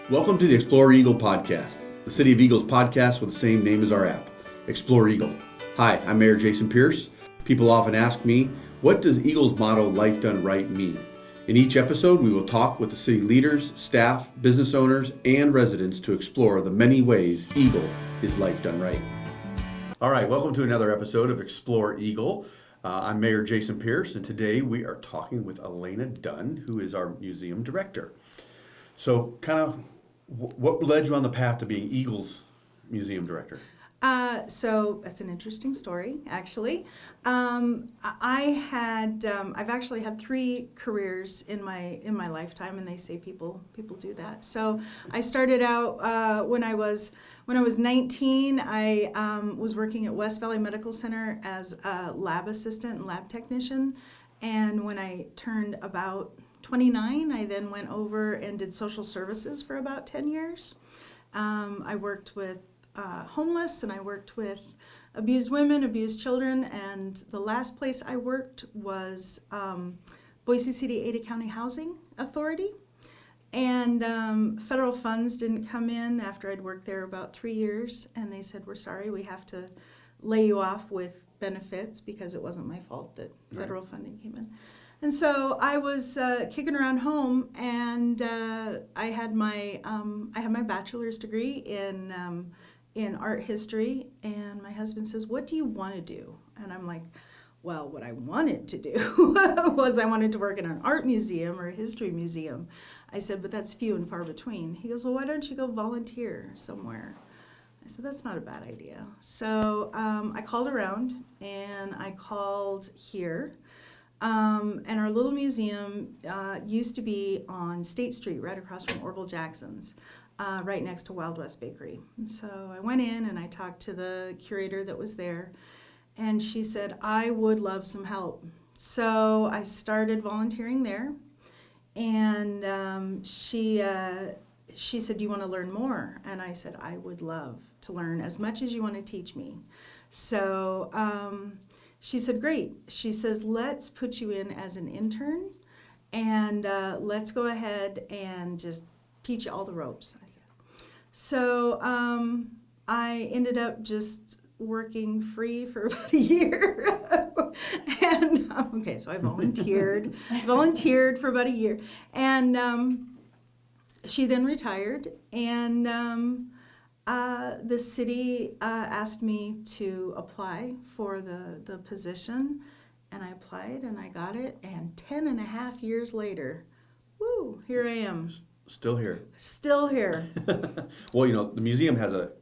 Welcome to the Explore Eagle podcast, the City of Eagles podcast with the same name as our app, Explore Eagle. Hi, I'm Mayor Jason Pierce. People often ask me, what does Eagle's motto, Life Done Right, mean? In each episode, we will talk with the city leaders, staff, business owners, and residents to explore the many ways Eagle is life done right. All right, welcome to another episode of Explore Eagle. I'm Mayor Jason Pierce, and today we are talking with Elena Dunn, who is our museum director. So, what led you on the path to being Eagle's museum director? So that's an interesting story, actually. I've actually had 3 careers in my lifetime, and they say people do that. So I started out when I was 19. I was working at West Valley Medical Center as a lab assistant and lab technician, and when I turned about 29, I then went over and did social services for about 10 years. I worked with homeless, and I worked with abused women, abused children, and the last place I worked was Boise City Ada County Housing Authority. And federal funds didn't come in after I'd worked there about 3 years, and they said, we're sorry, we have to lay you off with benefits because it wasn't my fault that federal funding came in. And so I was kicking around home, and I had my bachelor's degree in art history, and my husband says, what do you want to do? And I'm like, well, what I wanted to do was I wanted to work in an art museum or a history museum. I said, but that's few and far between. He goes, well, why don't you go volunteer somewhere? I said, that's not a bad idea. So I called around, and I called here. And our little museum used to be on State Street, right across from Orville Jackson's. Right next to Wild West Bakery. So I went in and I talked to the curator that was there, and she said, I would love some help. So I started volunteering there, and she said, do you want to learn more? And I said, I would love to learn as much as you want to teach me. So she said, great. She says, let's put you in as an intern, and let's go ahead and just teach you all the ropes. I said. So I ended up just working free for about a year. And okay, so I volunteered for about a year. And she then retired, and the city asked me to apply for the position, and I applied and I got it, and 10 and a half years later, woo, here I am. Still here. Still here. Well, the museum has a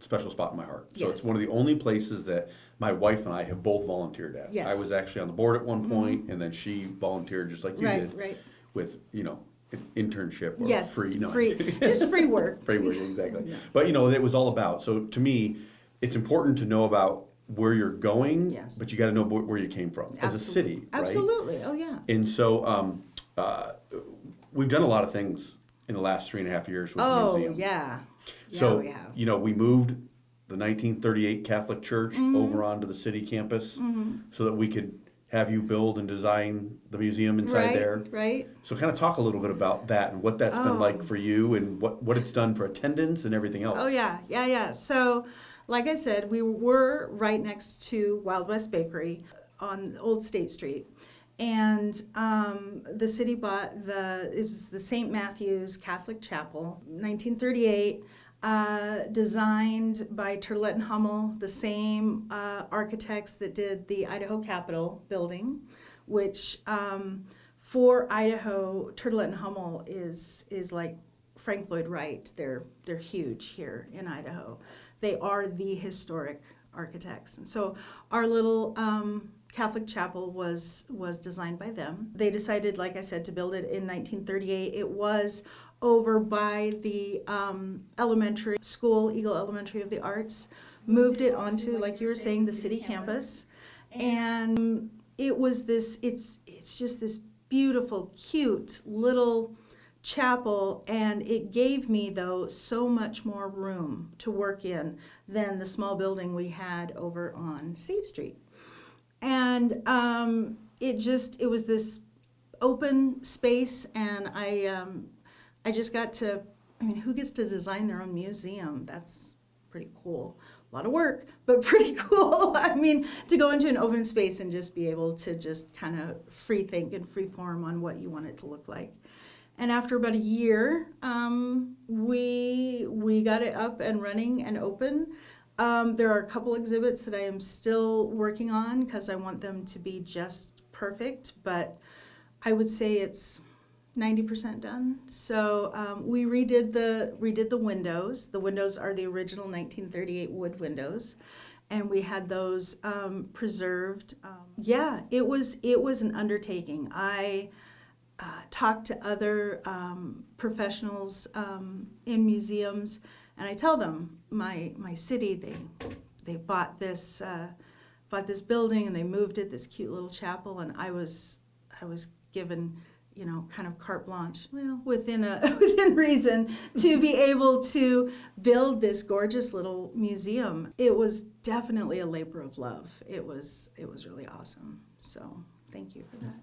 special spot in my heart. So Yes. It's one of the only places that my wife and I have both volunteered at. Yes. I was actually on the board at one point, and then she volunteered just like you did. Right. With, an internship or Yes, free. No. free, just free work. Free work, exactly. Yeah. But, it was all about. So to me, it's important to know about where you're going, Yes. but you got to know where you came from as a city, right? Absolutely. Oh, yeah. And so we've done a lot of things in the last 3.5 years with the museum. Oh, yeah. So, we have. we moved the 1938 Catholic Church over onto the city campus so that we could have you build and design the museum inside there. Right. So kind of talk a little bit about that and what that's been like for you and what it's done for attendance and everything else. Oh, yeah. So, like I said, we were right next to Wild West Bakery on Old State Street. And the city bought it was the St. Matthew's Catholic Chapel, 1938, designed by Turlet and Hummel, the same architects that did the Idaho Capitol building, which for Idaho, Turlet and Hummel is like Frank Lloyd Wright. They're huge here in Idaho. They are the historic architects, and so our little Catholic chapel was designed by them. They decided, like I said, to build it in 1938. It was over by the elementary school, Eagle Elementary of the Arts, moved it onto, like you were saying, the city campus. And it was it's just this beautiful, cute little chapel, and it gave me, though, so much more room to work in than the small building we had over on State Street. And it was this open space, and I just got to I mean, who gets to design their own museum? That's pretty cool. A lot of work, but pretty cool. I mean, to go into an open space and just be able to just kind of free think and free form on what you want it to look like. And after about a year, we got it up and running and open. There are a couple exhibits that I am still working on because I want them to be just perfect, but I would say it's 90% done. So we redid the windows. The windows are the original 1938 wood windows, and we had those preserved. Yeah, it was an undertaking. I talked to other professionals in museums, and I tell them my city they bought this building and they moved it, this cute little chapel, and I was given, kind of carte blanche, well, within reason, to be able to build this gorgeous little museum. It was definitely a labor of love. It was really awesome. So thank you for that.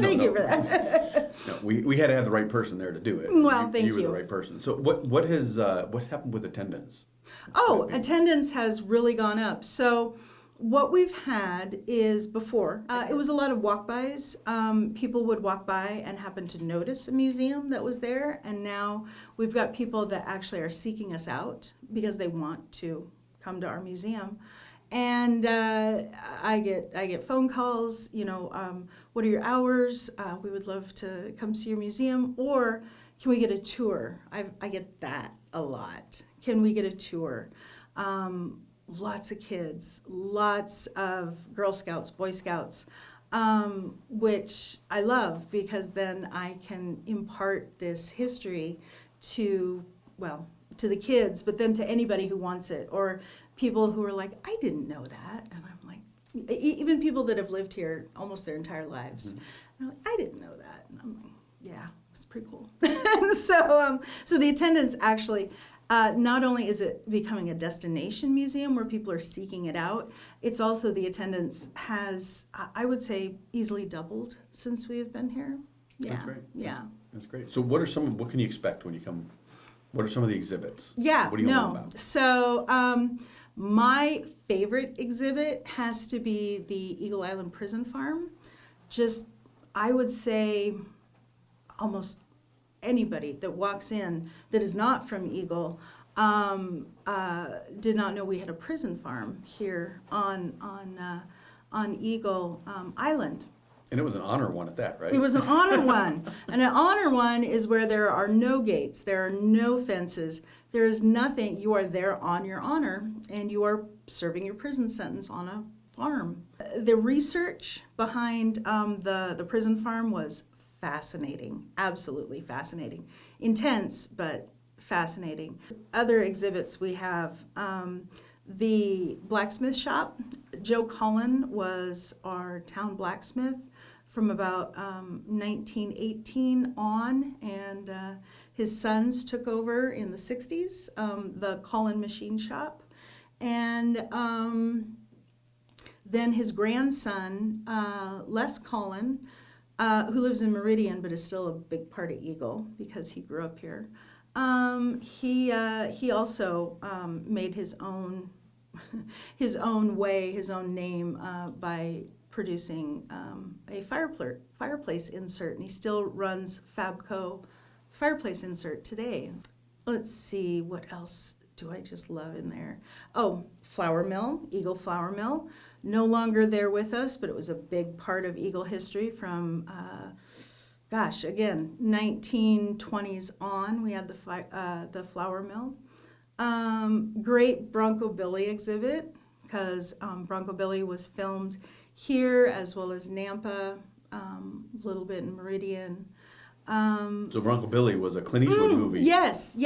Thank you for that. No, we had to have the right person there to do it. Well, thank you. You were the right person. So what's happened with attendance? Oh, attendance has really gone up. So what we've had is before, it was a lot of walk-bys. People would walk by and happen to notice a museum that was there, and now we've got people that actually are seeking us out because they want to come to our museum. And I get phone calls, what are your hours? We would love to come see your museum, or can we get a tour? I get that a lot. Can we get a tour? Lots of kids, lots of Girl Scouts, Boy Scouts, which I love because then I can impart this history to the kids, but then to anybody who wants it, or people who are like, I didn't know that. And I'm like, even people that have lived here almost their entire lives. Mm-hmm. And I'm like, I didn't know that. And I'm like, yeah, it's pretty cool. So the attendance actually, not only is it becoming a destination museum where people are seeking it out, it's also the attendance has, I would say, easily doubled since we have been here. Yeah. That's great. Yeah. That's great. So what can you expect when you come? What are some of the exhibits? Yeah. What do you learn about? So my favorite exhibit has to be the Eagle Island Prison Farm. Just, I would say, almost anybody that walks in that is not from Eagle did not know we had a prison farm here on Eagle Island. And it was an honor one at that, right? It was an honor one. And an honor one is where there are no gates, there are no fences, there is nothing. You are there on your honor, and you are serving your prison sentence on a farm. The research behind the prison farm was fascinating, absolutely fascinating. Intense, but fascinating. Other exhibits we have, the blacksmith shop. Joe Cullen was our town blacksmith from about 1918 on, and his sons took over in the 60s, the Cullen machine shop. And then his grandson, Les Cullen, who lives in Meridian but is still a big part of Eagle because he grew up here. He also made his own way, his own name by producing a fireplace insert, and he still runs Fabco fireplace insert today. Let's see, what else do I just love in there? Oh, flour mill, Eagle Flour Mill. No longer there with us, but it was a big part of Eagle history from, again, 1920s on. We had the flour mill. Great Bronco Billy exhibit, because Bronco Billy was filmed here as well as Nampa, a little bit in Meridian. So Bronco Billy was a Clint Eastwood movie. Yes.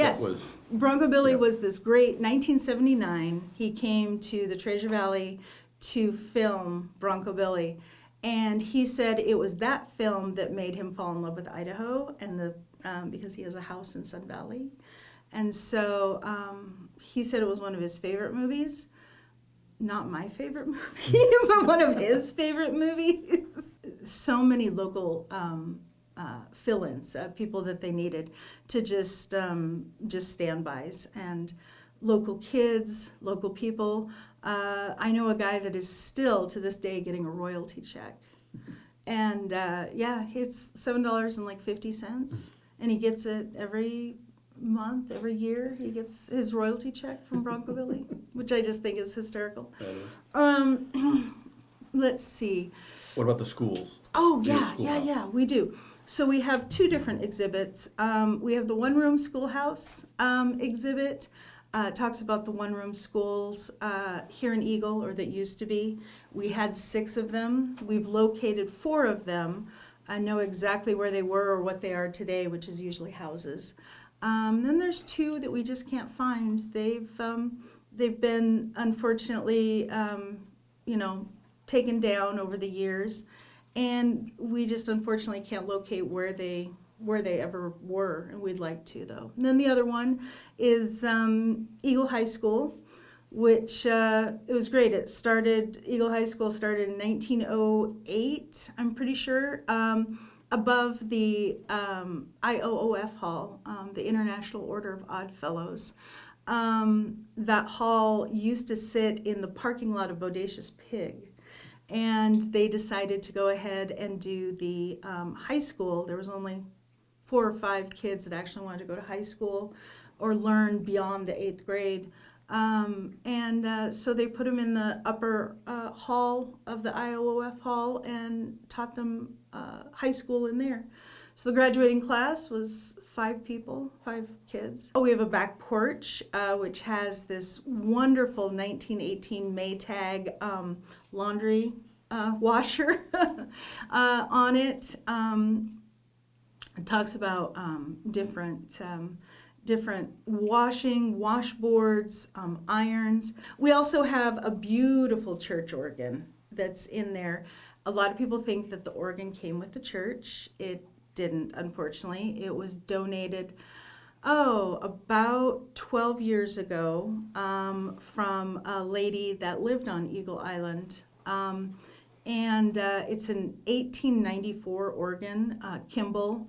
Bronco Billy was this great, 1979, he came to the Treasure Valley to film Bronco Billy. And he said it was that film that made him fall in love with Idaho, and because he has a house in Sun Valley. And so he said it was one of his favorite movies. Not my favorite movie, but one of his favorite movies. So many local fill-ins, people that they needed to just standbys, and local kids, local people. I know a guy that is still to this day getting a royalty check, and it's $7.50, and he gets it every month, every year. He gets his royalty check from Bronco Billy, which I just think is hysterical. Let's see. What about the schools? Oh, Do you have a yeah, schoolhouse? we do. So we have two different exhibits. We have the one-room schoolhouse exhibit. Talks about the one-room schools here in Eagle, or that used to be. We had 6 of them. We've located 4 of them. I know exactly where they were or what they are today, which is usually houses. Then there's 2 that we just can't find. They've been unfortunately, taken down over the years, and we just unfortunately can't locate where they ever were, and we'd like to, though. And then the other one is Eagle High School, which it was great. Eagle High School started in 1908, I'm pretty sure, above the IOOF Hall, the International Order of Odd Fellows. That hall used to sit in the parking lot of Bodacious Pig. And they decided to go ahead and do the high school. There was only 4 or 5 kids that actually wanted to go to high school or learn beyond the 8th grade. So they put them in the upper hall of the IOOF hall and taught them high school in there. So the graduating class was 5 people, 5 kids. We have a back porch, which has this wonderful 1918 Maytag laundry washer on it. It talks about different washboards, irons. We also have a beautiful church organ that's in there. A lot of people think that the organ came with the church. It didn't, unfortunately. It was donated, about 12 years ago from a lady that lived on Eagle Island. It's an 1894 organ, Kimball,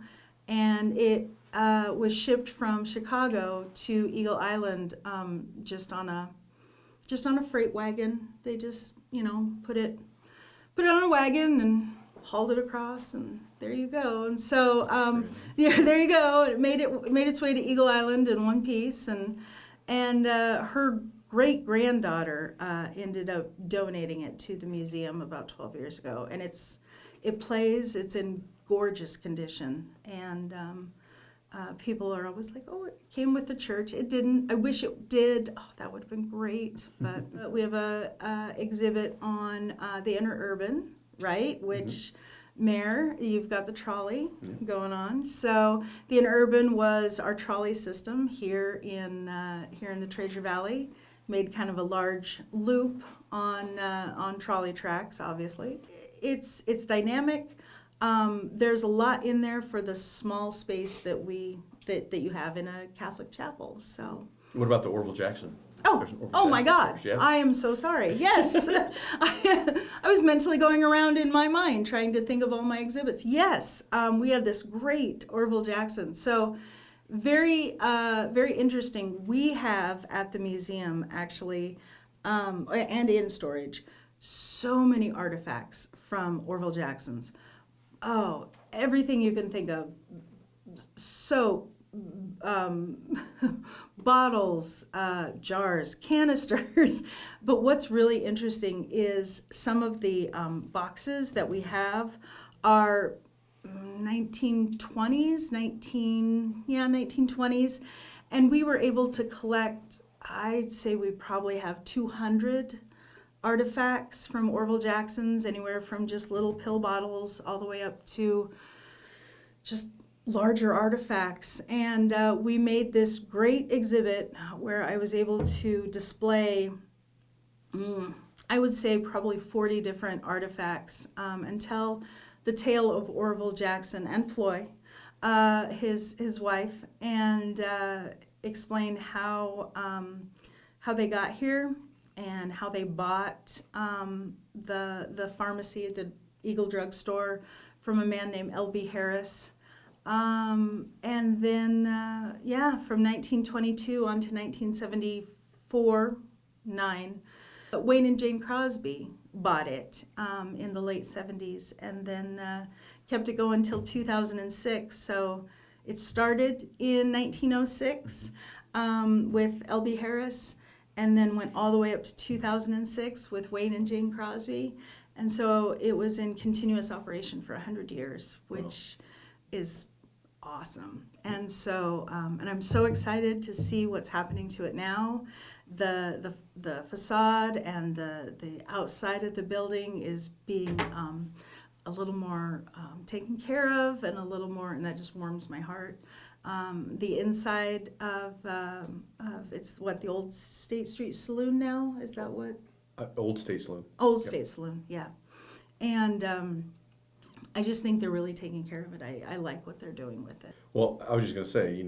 and it was shipped from Chicago to Eagle Island just on a freight wagon. They just, put it on a wagon and hauled it across, and there you go. And so, there you go. It made its way to Eagle Island in one piece, and her great-granddaughter ended up donating it to the museum about 12 years ago, and it's in gorgeous condition, and people are always like, oh, it came with the church. It didn't. I wish it did. Oh, that would have been great. But we have a exhibit on the Interurban, right, which Mayor, you've got the trolley going on. So the Interurban was our trolley system here in the Treasure Valley. Made kind of a large loop on trolley tracks. Obviously, it's dynamic. There's a lot in there for the small space that you have in a Catholic chapel. So. What about the Orville Jackson? Oh my God! Yes. I am so sorry. Yes, I was mentally going around in my mind trying to think of all my exhibits. Yes, we have this great Orville Jackson. So, very interesting. We have at the museum actually, and in storage, so many artifacts from Orville Jackson's. Oh, everything you can think of. Soap. Bottles, jars, canisters. But what's really interesting is some of the boxes that we have are 1920s, and we were able to collect, I'd say we probably have 200 artifacts from Orville Jackson's, anywhere from just little pill bottles all the way up to just larger artifacts. And we made this great exhibit where I was able to display, I would say probably 40 different artifacts, and tell the tale of Orville Jackson and Floy, his wife, and explain how they got here and how they bought the pharmacy, the Eagle drugstore, from a man named L.B. Harris. And then, from 1922 on to 1974, 9, Wayne and Jane Crosby bought it in the late 70s, and then kept it going until 2006. So it started in 1906 with L.B. Harris, and then went all the way up to 2006 with Wayne and Jane Crosby. And so it was in continuous operation for 100 years, which is awesome. And so, and I'm so excited to see what's happening to it now. The facade and the outside of the building is being a little more taken care of, and a little more, and that just warms my heart. The inside of it's what, the old State Street Saloon now? Is that what? Old State Saloon. Old State Saloon, yeah. And I just think they're really taking care of it. I like what they're doing with it. Well, I was just going to say,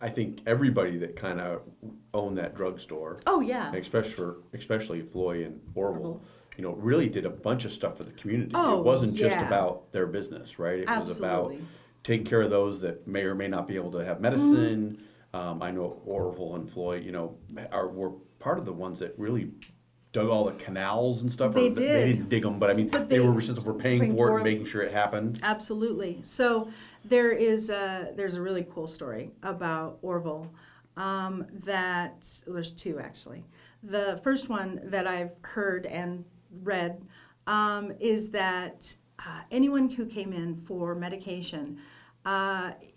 I think everybody that kind of owned that drugstore, Oh, yeah. especially Floyd and Orville, really did a bunch of stuff for the community. Oh, it wasn't just yeah. are their business, right? It was about Absolutely. taking care of those that may or may not be able to have medicine. I know Orville and Floyd, were part of the ones that really dug all the canals and stuff. They They did. didn't dig them, but they were responsible for paying for it and making sure it happened. Absolutely. So there's a really cool story about Orville there's two, actually. The first one that I've heard and read is that anyone who came in for medication,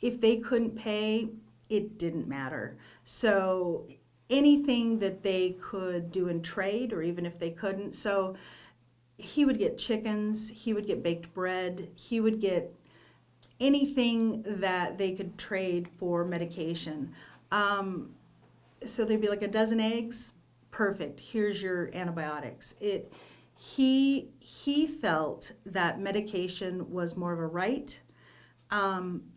if they couldn't pay, it didn't matter. So anything that they could do in trade, or even if they couldn't. So he would get chickens, he would get baked bread, he would get anything that they could trade for medication. So they'd be like, a dozen eggs, perfect, here's your antibiotics. He felt that medication was more of a right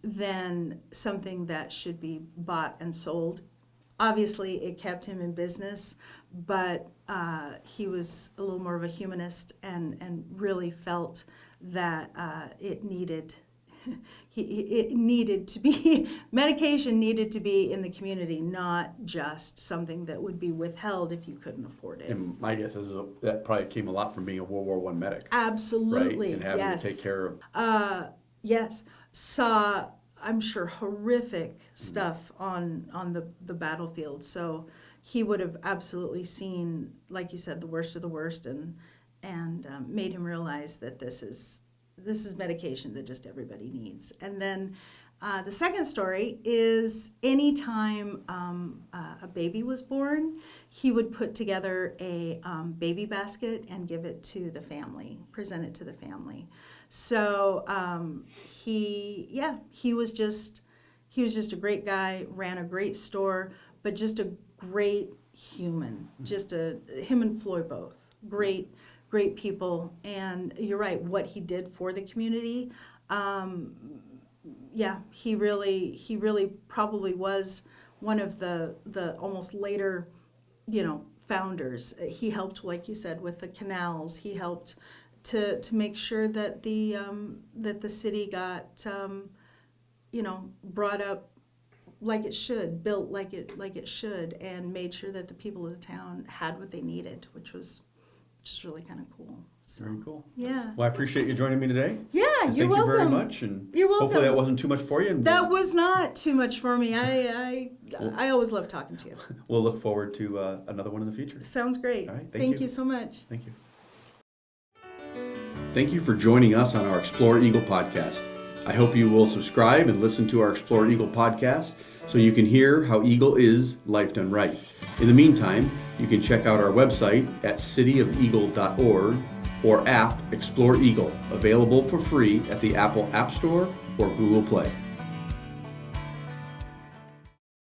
than something that should be bought and sold. Obviously, it kept him in business, but he was a little more of a humanist, and really felt that it needed to be medication needed to be in the community, not just something that would be withheld if you couldn't afford it. And my guess is that probably came a lot from being a World War I medic. Absolutely, right? And having yes. to take care of. Yes, saw, I'm sure, horrific stuff on the battlefield. So he would have absolutely seen, like you said, the worst of the worst, and made him realize that this is medication that just everybody needs. And then the second story is anytime a baby was born, he would put together a baby basket and give it to the family, present it to the family. So he was just a great guy, ran a great store, but just a great human. Just him and Floyd both great people. And you're right, what he did for the community. He really probably was one of the almost later, founders. He helped, like you said, with the canals. He helped to make sure that the city got brought up like it should, built like it should, and made sure that the people of the town had what they needed, which is really kind of cool. So, very cool. Yeah. Well, I appreciate you joining me today. Yeah, you're welcome. Thank you very much, and you're welcome. Hopefully that wasn't too much for you. And that was not too much for me. I always love talking to you. We'll look forward to another one in the future. Sounds great. All right, thank you so much. Thank you. Thank you for joining us on our Explore Eagle podcast. I hope you will subscribe and listen to our Explore Eagle podcast so you can hear how Eagle is life done right. In the meantime, you can check out our website at cityofeagle.org or app Explore Eagle, available for free at the Apple App Store or Google Play.